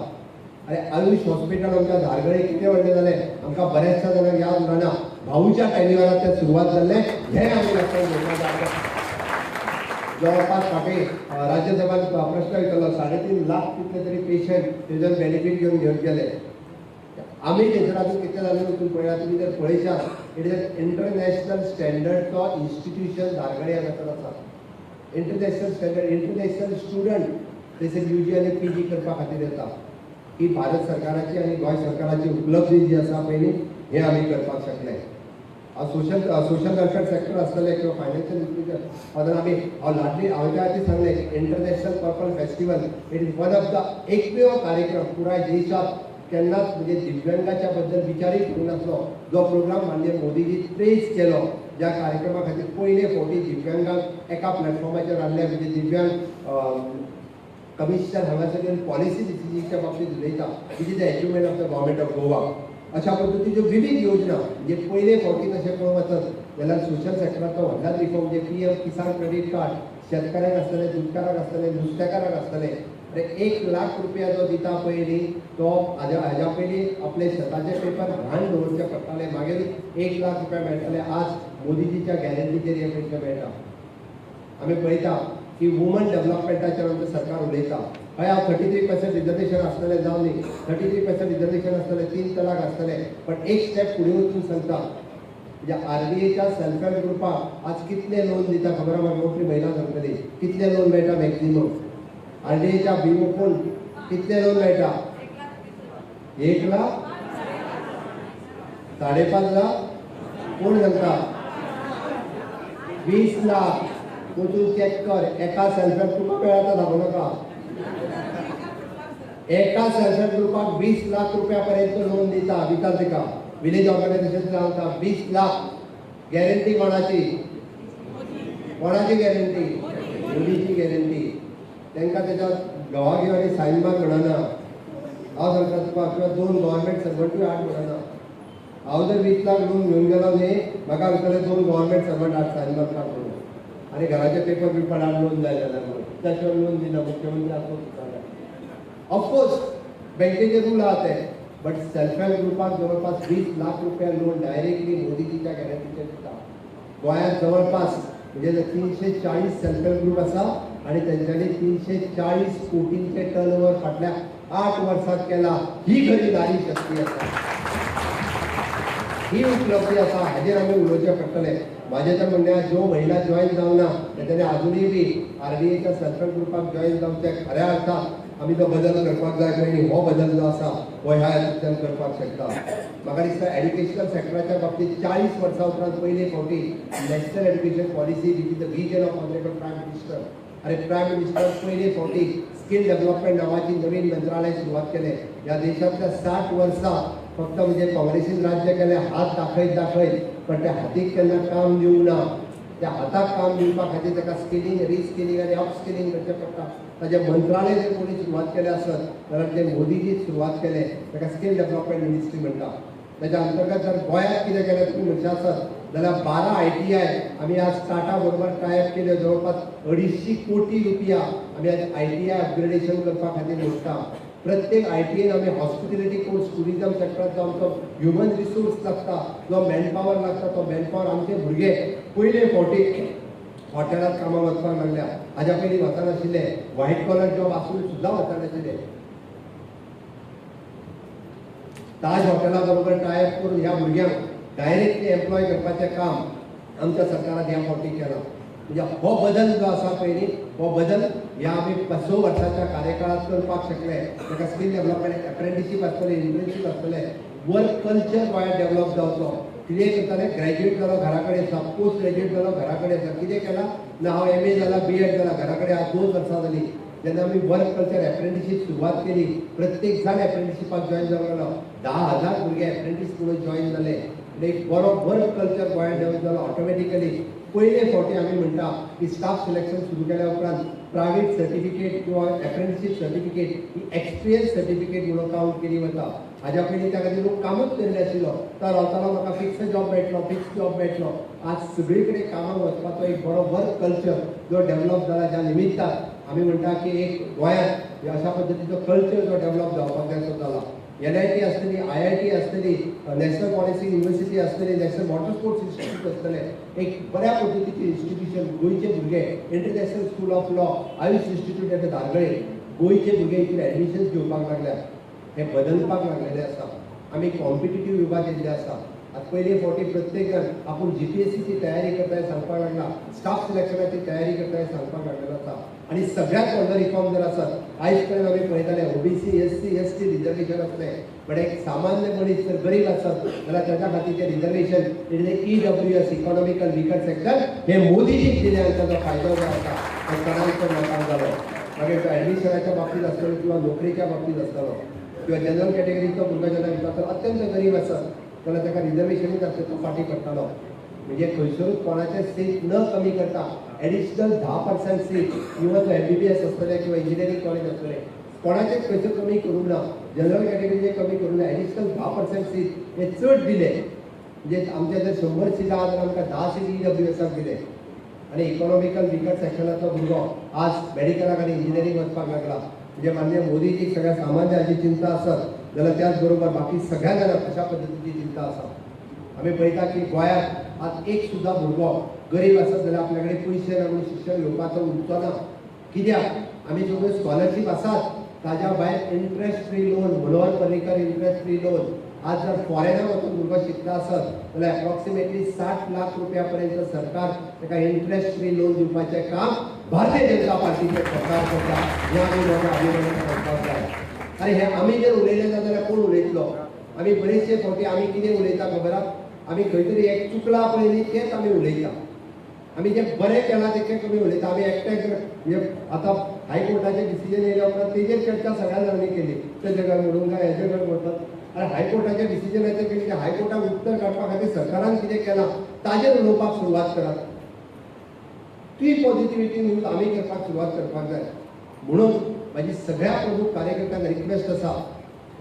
अरे आयुष हॉस्पिटल आमच्या धारगळे कितें व्हडलें जालें आमकां बऱ्याचशा जाणांक याद उरना. भाऊच्या टायमिंगार ते सुरवात जाल्लें हें आमी लक्षांत घेवपाक जाय. जवळपास फाटीं राज्यसभान प्रश्न विचारलो 3.5 लाख कितले तरी पेशंट तेजो बेनिफीट घेवन गेले. आमी थंयसर कितें जालें वचून पळयात तुमी जर पळयशात इट इज इंटरनॅशनल स्टँडर्डचो इन्स्टिट्यूशन धारगळे हांगासर आसा. इंटरनॅशनल स्टँडर्ड इंटरनॅशनल स्टुडंट थंयसर UG आनी PG करपा खातीर येता. ही भारत सरकाराची आनी गोंय सरकाराची उपलब्धी जी आसा पयली हें आमी करपाक शकले. सोशल वेलफेअर सेक्टर आसतलें किंवा फायनान्शियल इन्स्टिट्यूशन हातूंत आमी हांवें त्या खातीर सांगलें international purple festival it is one of the एकमेव कार्यक्रम पुराय देशात केन्नाच म्हणजे दिव्यांगाच्या बद्दल विचारय करूं नासलो जो प्रोग्राम माननीय मोदीजी प्रेज केलो. ज्या कार्यक्रमा खातीर पयले फावटी दिव्यांगांक एका प्लॅटफॉर्माचेर हाडले म्हणजे दिव्यांग कमिशनर हांगासर येवन पॉलिसी डिसिजनच्या बाबतींत उलयता. It is the achievement of the government of Goa. अशा पद्दतीच्यो विविध योजना म्हणजे पयले फावटी तशें पळोवंक वचत जाल्यार सोशल सेक्टराचो व्हडल्याच रिफॉर्म म्हणजे PM किसान क्रेडीट कार्ड शेतकारांक आसतले दूदकारांक आसतले नुस्तेकारांक आसतले. 1 लाख रुपया जो दिता पयली तो हाज्या पयलीं आपले शेताचे पेपर घाण दवरचे पडटाले मागीर 1 लाख रुपया मेळटाले. आज मोदीजीच्या गॅरंटीचेर हे पयशे मेळटा. आमी पळयता की वुमन डेव्हलपमेंटाचेर आमचें सरकार उलयता. हय हांव 33% रिजर्वेशन आसतलें जावं न्ही 33% रिजर्वेशन आसतलें 3 तलाक आसतलें पण एक स्टेप फुडें वचून सांगता म्हणजे RDAच्या सेल्फ हेल्प ग्रुपाक आज कितले लोन दिता खबर आहा म्हाका मोठी महिला सांगतली कितले लोन मेळटा मॅक्झिमम. RDAच्या बिमोकून कितले लोन मेळटा 1 लाख 5.5 लाख कोण सांगता 20 लाख वचून चॅक कर. एका सेल्फ हेल्प ग्रुपाक मेळटा सांगू नाका. एका सेल्फ हेल्प ग्रुपाक 20 लाख रुपया पर्यंत लोन दिता. विचार तिका विलेज ऑर्गनायझेशन सांगता 20 लाख. गॅरंटी कोणाची कोणाची गॅरंटी मोदीची गॅरंटी. तांकां तेच्या घोवाघेवांनी सायन मार म्हणना. हांव सांगता तुका किंवा 2 गव्हर्मेंट सर्वंटूय हाड म्हणना. हांव जर 20 लाख लोन घेवन गेलो न्ही म्हाका विचारलें 2 गव्हर्मेंट सर्वंट हाड सायन मारता म्हणून आनी घराचे पेपर बिपर हाड लोन जाय जाल्यार म्हणून त्या शिवाय लोन दिना मुख्यमंत्री आसलो सुद्दां. ऑफकोर्स बँकेचे रूल आहा ते बट सेल्फ हेल्प ग्रुपाक जवळपास 20 लाख रुपया लोन डायरेक्टली मोदीजीच्या गॅरंटीचेर दिता. गोंयांत जवळपास म्हणजे 340 सेल्फ हेल्प ग्रुप आसा आणि त्यांच्यानी 340 कोटींचे टर्नओव्हर फाटल्या 8 वर्षात केला. ही खरी नारी शक्ती आसा. ही उपलब्धी आसा हाजेर आमी उलोवचें पडटलें. माझे तर म्हणणे जो महिला जॉईन जावना त्याने अजूनही बी RDAच्या सेल्फ हेल्प ग्रुपाक जॉईन जावचें खऱ्या अर्थात आमी तो बदल करपाक जाय पयलीं हो बदल जो आसा हो ह्या हातूंतल्यान करपाक शकता. म्हाका दिसता एड्युकेशनल सेक्टराच्या बाबतींत 40 वर्सां उपरांत पयले फावटी national education policy with the vision of honourable prime minister अरे प्रायम मिनिस्टर पयले फावटी स्किल डेव्हलपमेंट नावाची नवीन मंत्रालय सुरवात केलें. ह्या देशांतल्या 60 वर्सां फक्त म्हणजे काँग्रेसीन राज्य केलें हात दाखयत पण त्या हातीक केन्ना काम दिवंक ना. त्या हाताक काम दिवपा खातीर ताका स्किलिंग रिस्किलिंग आनी अपस्किलिंग करचें पडटा. ताचें मंत्रालय जर कोणी सुरवात केलें आसत जाल्यार तें मोदीजीच सुरवात केलें. ताका स्किल डेव्हलपमेंट मिनिस्ट्री म्हणटा. ताच्या अंतर्गत जर गोंयांत कितें केलें तुमी म्हणचे आसत जाल्यार 12 ITI आमी आज टाटा बरोबर टायअप केले. जवळपास 250 कोटी रुपया आमी आज ITI अपग्रेडेशन करपा खातीर मोडटा. प्रत्येक ITI आमी हॉस्पिटॅलिटी कोर्स टुरिजम सेक्टराचो आमचो ह्युमन रिसोर्स लागता जो मॅनपावर लागता तो मॅनपावर आमचे भुरगे पयले फावटी हॉटेलांत कामाक वचपाक लागल्या. हाज्या पयलीं वचनाशिल्ले व्हायट कॉलर जॉब आसून सुद्दां वचनाशिल्ले. ताज हॉटेला बरोबर टायअप करून ह्या भुरग्यांक डायरेक्टली एम्प्लॉय करपाचें काम आमच्या सरकारान ह्या फावटी केलां. म्हणजे हो बदल जो आसा पयलीं हो बदल ह्या आमी 5 वर्साच्या कार्यकाळात करपाक शकले. ताका स्कील डेव्हलपमेंट अप्रेंटिसशीप आसतलें इंटर्नशीप आसतलें वर्क कल्चर गोंयांत डेव्हलप जावचो. कितें करताले ग्रॅज्युएट जालो घरा कडेन आसा पोस्ट ग्रॅज्युएट जालो घरा कडेन आसा कितें केलां ना हांव MA जाला B.Ed जाला घरा कडेन आज 2 वर्सां जालीं जेन्ना आमी वर्क कल्चर एप्रेंटिसशीप सुरवात केली प्रत्येक जाण एप्रेंटिसशिपाक जॉइन जावंक लागलो 10,000 भुरगे एप्रेंटीस म्हणून जॉइन जाले एक बरो वर्क कल्चर गोंयांत डेवलप जालो ऑटोमॅटिकली पयले फावटी आमी म्हणटा की स्टाफ सिलेक्शन सुरू केल्या उपरांत प्रायवेट सर्टिफिकेट किंवा एप्रेंटिसशीप सर्टिफिकेट ही एक्सपिरियन्स सर्टिफिकेट म्हणून काउंट केली वता हाज्या पयलीं त्या खातीर लोक कामूच करनाशिल्लो तो रावतालो म्हाका फिक्स जॉब मेळटलो आज सगळे कडेन कामाक वचपाचो एक बरो वर्क कल्चर जो डेवलप जाला ज्या निमित्तान आमी म्हणटा की एक गोंयांत अशा पद्दतीचो कल्चर जो डेवलप जावपाक जाय तो जाला NIT आसतली IIT आसतली नॅशनल पॉलिसी युनिव्हर्सिटी आसतली नॅशनल वॉटर स्पोर्ट्स इन्स्टिट्यूट आसतले एक बऱ्या पद्दतीचे इन्स्टिट्यूशन गोंयचे भुरगे international school of law AYUSH institute at धारगळे गोंयचे भुरगे इतले एडमिशन्स घेवपाक लागल्या हे बदलपाक लागलेले आसा आमी कॉम्पिटिटीव युगात येयल्ले आसा आज पयले फावटी प्रत्येक जण आपूण GPSCची तयारी करताय सांगपाक लागला स्टाफ सिलेक्शनाची तयारी करताय सांगपाक लागलेलो आसा आणि सगळ्यात व्हडलो रिफॉर्म जर आसत आयज पर्यंत आमी पळयताले OBC SC ST रिजर्वेशन आसलें पण एक सामान्य मनीस जर गरीब आसत जाल्यार ताच्या खातीरचें रिजर्वेशन म्हणजे EWS इकॉनॉमिकल विकर सेक्टर हे मोदीजीक दिले आनी ताचो फायदो जो आसा तो चडांत लोकांक जालो मागीर तो एडमिशनाच्या बाबतींत आसतलो किंवा नोकरेच्या बाबतींत आसतलो किंवा जनरल कॅटेगरीचो भुरगो जेन्ना भितर अत्यंत गरीब आसत जाल्यार ताका रिजर्वेशनूच आसता तो फाटी पडटालो म्हणजे खंयसरूच कोणाचे सीट न कमी करता एडिशनल 10% सीट किंवा तो MBBS आसतले किंवा इंजिनियरींग कॉलेज आसतले कोणाचेच खंयचे कमी करूंक ना जनरल कॅटेगरीचे कमी करूंक ना एडिशनल 10% सीट हे चड दिले म्हणजे आमचे जर 100 सीट आहा जाल्यार आमकां 10 सीट EWSक दिले आणि इकॉनॉमिकल विकर सेक्शनाचो भुरगो आज मेडिकलाक आनी इंजिनियरींग वचपाक लागला म्हणजे मान्य मोदीजीक सगळ्या सामान्याची चिंता आसत जाल्यार त्याच बरोबर बाकी सगळ्या जाणांक अशा पद्दतीची चिंता आसा आमी पळयता की गोंयांत आज एक सुद्दां भुरगो गरीब आसत जाल्यार आपल्या कडेन पयशे ना म्हणून शिक्षण घेवपाचो उरचो ना कित्याक आमी सगळ्यो स्कॉलरशीप आसात ताज्या भायर interest free loan Manohar Parrikar interest free loan आज जर फॉरेनाक वचून भुरगो शिकता आसत जाल्यार एप्रॉक्सिमेटली 60 लाख रुपया पर्यंत सरकार ताका इंट्रस्ट फ्री लोन दिवपाचें काम भारतीय जनता पार्टीचे सरकार करता ह्या आमी म्हाका अभिनंदन करपाक जाय आनी हे आमी जर उलयलें ना जाल्यार कोण उलयतलो आमी बरेचशे फावटी आमी कितें उलयता खबर आहा आमी खंय तरी एक चुकला पळय न्ही तेंच आमी उलयता आमी जे बरें केलां तें कमी उलयता आमी एकठांय म्हणजे आतां हायकोर्टाचें डिसिजन येयल्या उपरांत तेजेर चर्चा सगळ्या जाणांनी केली ते जगाक म्हणूंक जाय हेजे जगाक म्हणटात आनी हायकोर्टाच्या डिसिजनाचेर केली की हायकोर्टाक उत्तर काडपा खातीर सरकारान कितें केलां ताजेर उलोवपाक सुरवात करात ती पॉझिटिव्हिटी न्यूज आमी करपाक सुरवात करपाक जाय म्हणून म्हाजी सगळ्या प्रमुख कार्यकर्त्यांक रिक्वेस्ट आसा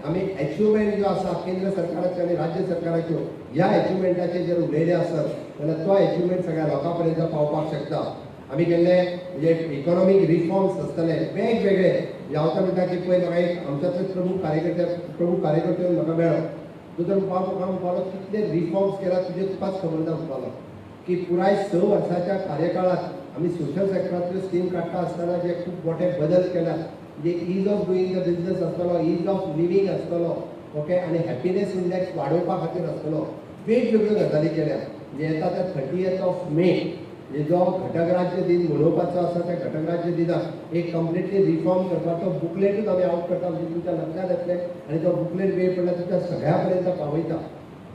आमी अचिवमेंट जो आसा केंद्र सरकाराच्यो आनी राज्य सरकाराच्यो ह्या अचिवमेंटाचेर जर उलयले आसत जाल्यार तो अचिवमेंट सगळ्या लोकां पर्यंत पावपाक शकता आमी केल्ले म्हणजे इकॉनॉमीक रिफॉर्म्स आसतले वेगवेगळे हांव तर म्हणटा की पळय म्हाका एक आमच्याच प्रमुख कार्यकर्ते म्हाका मेळ्ळो तो तर म्हणपालो कितले रिफॉर्म्स केला तुकाच खबर ना म्हणपालो की पुराय 6 वर्साच्या कार्यकाळात आमी सोशल सेक्टरांतल्यो स्कीम काडटा आसतना जे खूब मोठे बदल केल्यात म्हणजे ईज ऑफ डुईंग द बिझनस आसतलो ईज ऑफ लिव्हिंग आसतलो ओके आनी हॅपिनेस इंडेक्स वाडोवपा खातीर आसतलो वेगवेगळ्यो गजाली केल्या म्हणजे येता त्या 30th मे हे जो घटक राज्य दिन मनोवपाचो आसा त्या घटक राज्य दिनाक एक कंप्लिटली रिफॉर्म करपाचो बुकलेटूच आमी आउट करता म्हणजे तुमच्या लक्षात येतलें आनी तो बुकलेट वेळ पडल्यार तुमच्या सगळ्या पर्यंत पावयता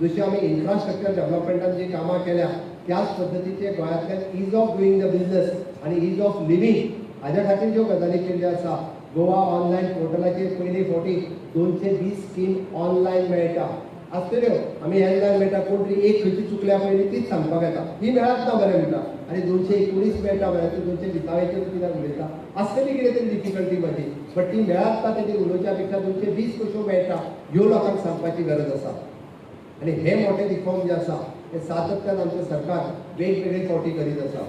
जशी आमी इन्फ्रास्ट्रक्चर डेव्हलपमेंटान जी कामां केल्या त्याच पद्दतीचे गोंयांतल्यान ईज ऑफ डुईंग द बिझनस आनी ईज ऑफ लिव्हिंग हाज्या खातीर ज्यो गजाली केल्ल्यो आसा गोवा ऑनलायन पोर्टलाचेर पयली फावटी 220 स्कीम ऑनलायन मेळटा आसतल्यो आमी ऑनलायन मेळटा कोण तरी एक खंयची चुकल्या पयलीं तीच सांगपाक येता ही मेळत ना बरें म्हणटा आनी 219 मेळटा म्हळ्यार तूं 220 कित्याक उलयता आसतली कितें तरी डिफिकल्टी म्हाजी बट ती मेळत ना तेजेर उलोवच्या पेक्षा 220 कश्यो मेळटा ह्यो लोकांक सांगपाची गरज आसा आनी हे मोठे रिफॉर्म जे आसा हे सातत्यान आमचें सरकार वेगवेगळे फावटी करीत आसा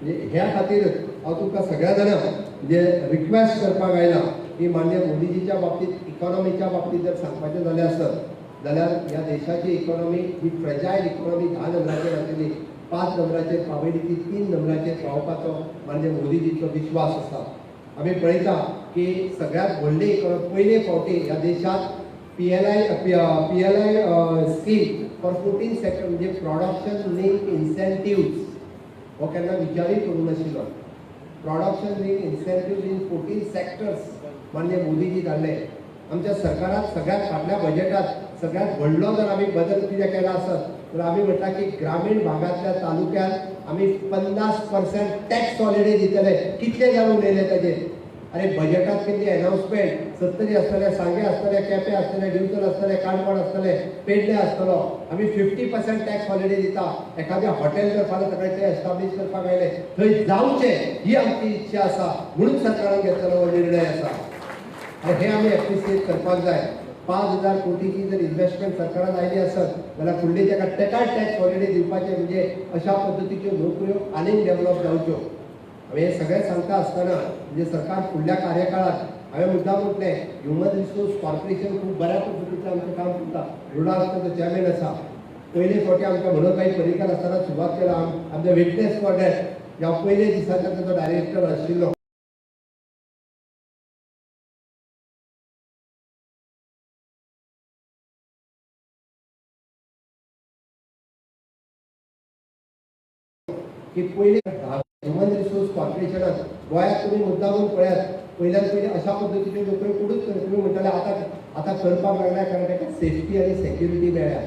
म्हणजे ह्या खातीर हांव तुमकां सगळ्या जाणांक म्हणजे रिक्वेस्ट करपाक आयला की मान्य मोदीजीच्या बाबतींत इकॉनॉमीच्या बाबतींत जर सांगपाचें जालें आसत जाल्यार ह्या देशाची इकॉनॉमी ही फ्रजायल इकॉनॉमी 10 नंबराचेर आशिल्ली 5 नंबराचेर पावयली ती 3 नंबराचेर पावपाचो मान्य मोदीजीचो विश्वास आसा आमी पळयता की सगळ्यात व्हडली इकॉनॉमी पयले फावटी ह्या देशांत PLI स्कीम फॉर 14 सेक्टर म्हणजे प्रोडक्शन लिंक इन्सेंटिव्स हो केन्ना विचारूय करूं नाशिल्लो प्रोडक्शन लिंक इन्सेंटिव्स इन 14 सेक्टर्स मान्य मोदीजी धाडले आमच्या सरकारात सगळ्यात फाटल्या बजेटात सगळ्यात व्हडलो जर आमी बदल कितें केला आसत तर आम्ही म्हटलं की ग्रामीण भागातल्या तालुक्यात आम्ही 50% टॅक्स हॉलिडे दितले. कितले जाऊन उलयले ताजे. अरे बजेटात किती अनाउन्समेंट 70 आसतले, सांगे आसतले, केपे आसतले, डिवचल आसतले, काणकोण आसतले, पेडणे आसतलो. आम्ही 50% टॅक्स हॉलिडे दिता. एखाद्या हॉटेल जर फाल्यां सकाळी ते एस्टाब्लिश करपाक आयले थंय जावचे ही आमची इच्छा आसा म्हणून सरकारान घेतलेलो हो निर्णय आसा. आणि हे आम्ही एप्रिशिएट करपाक जाय. 5,000 कोटीची जर इन्व्हेस्टमेंट सरकारान आयली आसत जाल्यार फुडली ताका टॅक्स हॉलिडे दिवपाचे म्हणजे अशा पद्दतीच्यो नोकऱ्यो आनीक डेव्हलप जावच्यो. हे सगळें सांगता आसतना म्हणजे सरकार फुडल्या कार्यकाळात हांवें मुद्दाम म्हटलें ह्युमन रिसोर्स कॉर्पोरेशन खूब बऱ्या पद्दतीचें आमचें काम करता. रुडाल्सचो चॅरमॅन आसा. पयले फावटी आमच्या मनोहरभाई पर्रीकर आसतना सुरवात केला आमचे विटनेस फॉर डॅट ह्या पयले दिसांतलो ताचो डायरेक्टर आशिल्लो. की पयले ह्युमन रिसोर्स कॉर्पोरेशनात गोंयांत तुमी मुद्दामून पळयात पयल्यान पयली अशा पद्दतीच्यो नोकऱ्यो कुठूच तुमी म्हणटाले आतां करपाक लागल्या कारण ताका सेफ्टी आनी सेक्युरिटी मेळ्ळ्या.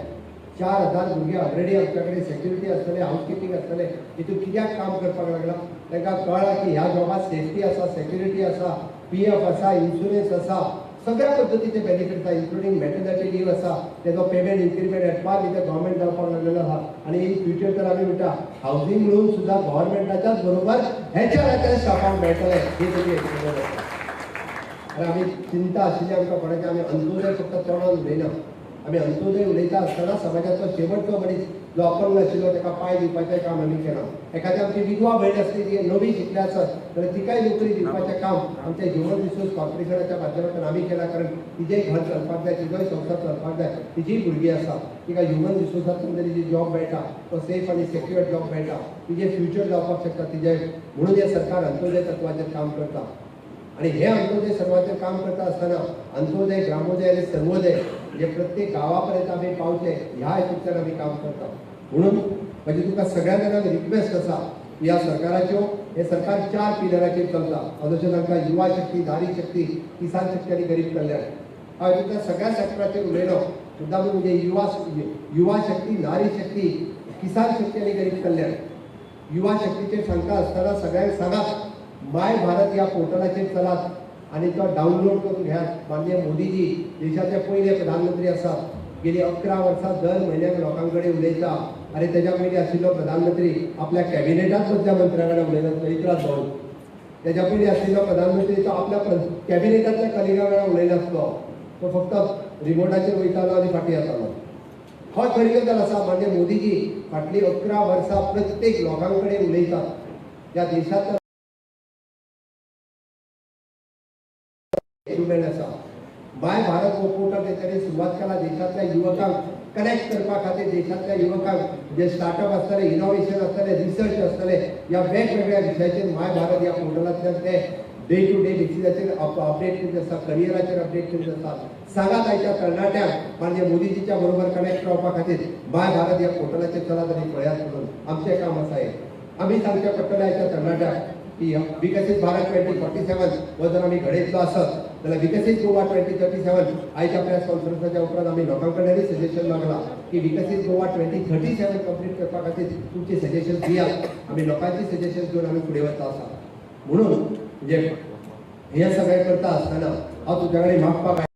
4,000 भुरगे ऑलरेडी आमच्या कडेन सेक्युरिटी आसतले, हाऊसकीपिंग आसतले. हितून कित्याक काम करपाक लागला तांकां कळ्ळां की ह्या जॉबात सेफ्टी आसा, सेक्युरिटी आसा, PF आसा, इन्शुरन्स आसा, सगळ्या पद्दतीचे बेनिफिट्स आसा इन्क्लुडींग मॅटर्निटी लीव आसा, तेजो पेमेंट इन्क्रिमेंट एटपार इथे गव्हर्मेंट जावपाक लागलेलो आहा. आणि इन फ्युचर तर आमी म्हणटा हावजींग लोन सुद्धा गव्हर्मेंटाच्याच बरोबर ह्याच्या स्टाफांक मेळटले ही तुमी एक्सपिरियन्स आसा. आणि आमी चिंता आशिल्ली आमकां कोणाचे आमी अंत्योदय फक्त तोंडान उलयना. आमी अंत्योदय उलयता आसतना समाजाचो शेवटचो मनीस जो अपंग आशिल्लो ताका पांय दिवपाचें काम आमी केलां. एखादी आमची विधवा भयण आसली ती नवी शिकली आसत जाल्यार तिकाय नोकरी दिवपाचें काम आमच्या ह्युमन रिसोर्स कॉर्पोरेशनाच्या माध्यमांतल्यान आमी केलां. कारण तिजेय घर चलपाक जाय, तिजोय संवसार चलपाक जाय, तिजीय भुरगीं आसा, तिका ह्युमन रिसोर्सांतल्यान जरी जी जॉब मेळटा तो सेफ आनी सेक्युअर जॉब मेळटा, तिजें फ्युचर जावपाक शकता तिजें. म्हणून हे सरकार अंत्योदय तत्वाचेर काम करता. आणि हे अंत्योदय सर्वांचेर काम करता आसतना अंत्योदय, ग्रामोदय आणि सर्वोदय म्हणजे प्रत्येक गावापर्यंत आम्ही पावचे ह्या हेतूंतल्यान आमी काम करता. म्हणून म्हणजे तुका सगळ्या जाणांक रिक्वेस्ट आसा ह्या सरकाराच्यो हे सरकार 4 पिलराचेर चलता. जशें तांकां युवा शक्ती, नारी शक्ती, किसान शक्ती आनी गरीब कल्याण. हांवें तुका सगळ्या सेक्टराचेर उलयलो. मुद्दाम म्हणजे युवा शक्ती, नारी शक्ती, किसान शक्ती आनी गरीब कल्याण. युवा शक्तीचेर सांगता आसतना सगळ्यांक सांगात माय भारत या पोर्टलाचेर चलात आणि तो डावनलोड करून घ्यात. माननीय मोदीजी देशाचे पहिले प्रधानमंत्री आसात. गेली 11 वर्सां दर म्हयन्याक लोकांकडे उलयता. आणि त्याच्या पयलीं आशिल्लो प्रधानमंत्री आपल्या कॅबिनेटात मधल्या मंत्र्यां कडेन उलयता चैत्रात जावन. त्याच्या पयलीं आशिल्लो प्रधानमंत्री तो आपल्या कॅबिनेटांतल्या कलिगा कडेन उलयनासलो. तो फक्त रिमोटाचेर वयतालो आनी फाटीं येतालो. हो खरी गजाल आसा. माननीय मोदीजी फाटलीं 11 वर्सां प्रत्येक लोकां कडेन उलयतात. त्या देशांतल्या आसा माय भारत हो पोर्टल तेच्यानी सुरवात केला. देशातल्या युवकांक कनेक्ट करपा खातीर देशातल्या युवकांक जे स्टार्टअप आसतले, इनोव्हेशन आसतले, रिसर्च आसतले, या वेगवेगळ्या विशयाचेर माय भारत या पोर्टलांतल्यान ते डे टू डे बेसिसाचेर अपडेट करीत आसा, करियराचेर अपडेट करीत आसा. सांगात आयच्या तरणाट्यांक माननीय मोदीजीच्या बरोबर कनेक्ट रावपा खातीर माय भारत या पोर्टलाचेर चलात आनी पळयात म्हणून आमचें काम आसा हे. आमी सांगचें पडटलें आयच्या तरणाट्यांक की विकसित भारत 2047 हो जर आमी घडयतलो आसत जाल्यार विकसित गोवा 2037 आयच्या प्रेस कॉन्फरन्साच्या उपरांत आमी लोकां कडल्यानय सजेशन मागलां की विकसित गोवा 2037 कंप्लीट करपा खातीर तुमची सजेशन दियात. आमी लोकांची सजेशन घेवन आमी फुडें वता आसा. म्हणून म्हणजे हे सगळें करता आसतना हांव तुज्या कडेन मागपाक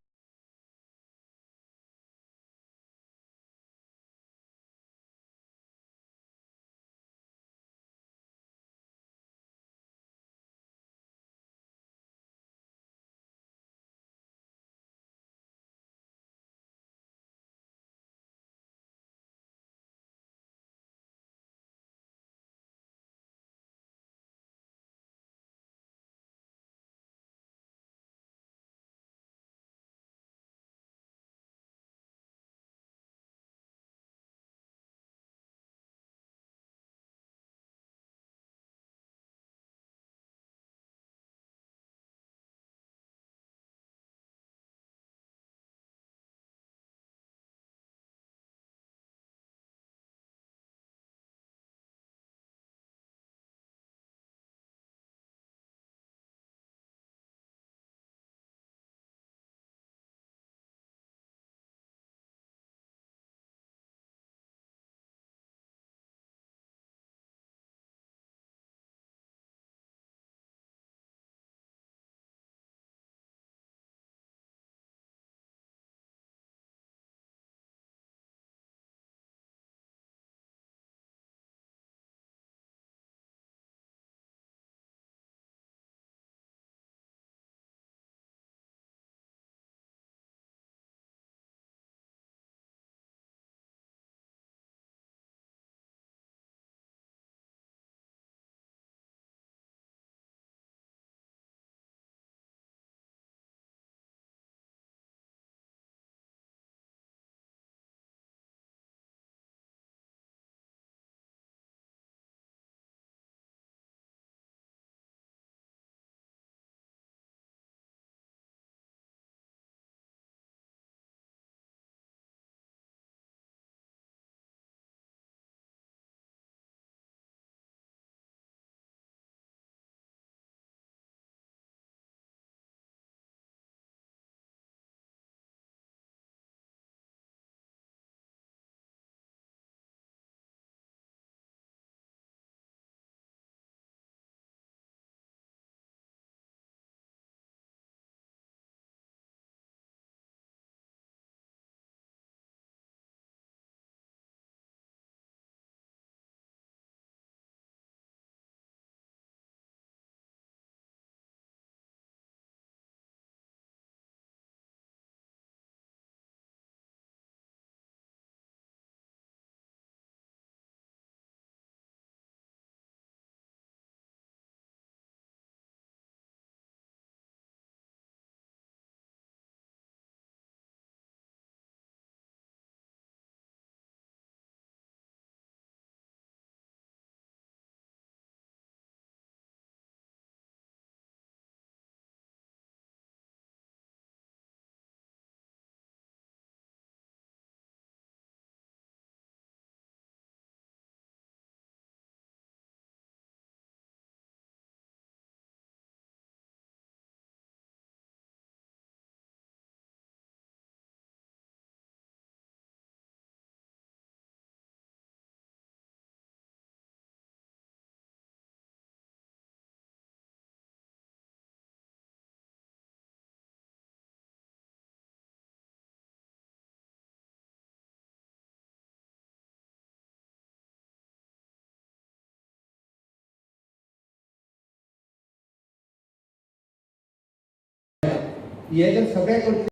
हे जर सगळ्या कडचे